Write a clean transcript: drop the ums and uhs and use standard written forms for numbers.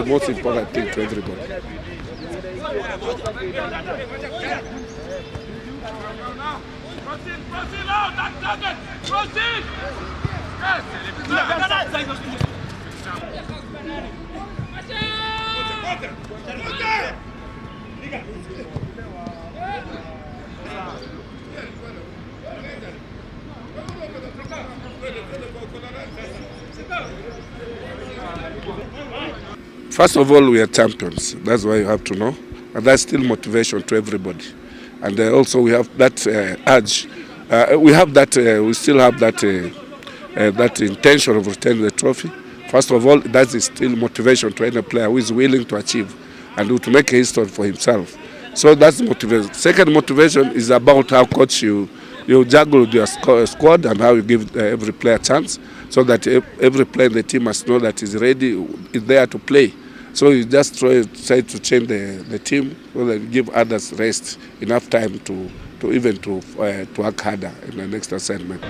The most important thing to everybody. First of all, we are champions. That's why you have to know. And that's still motivation to everybody. And also we have that urge. We still have that intention of retaining the trophy. First of all, that is still motivation to any player who is willing to achieve and to make a history for himself. So that's the motivation. Second motivation is about how coach you juggle your squad and how you give every player a chance, so that every player in the team must know that he's ready, is there to play. So you just try to change the team so that you give others rest, enough time to work harder in the next assignment.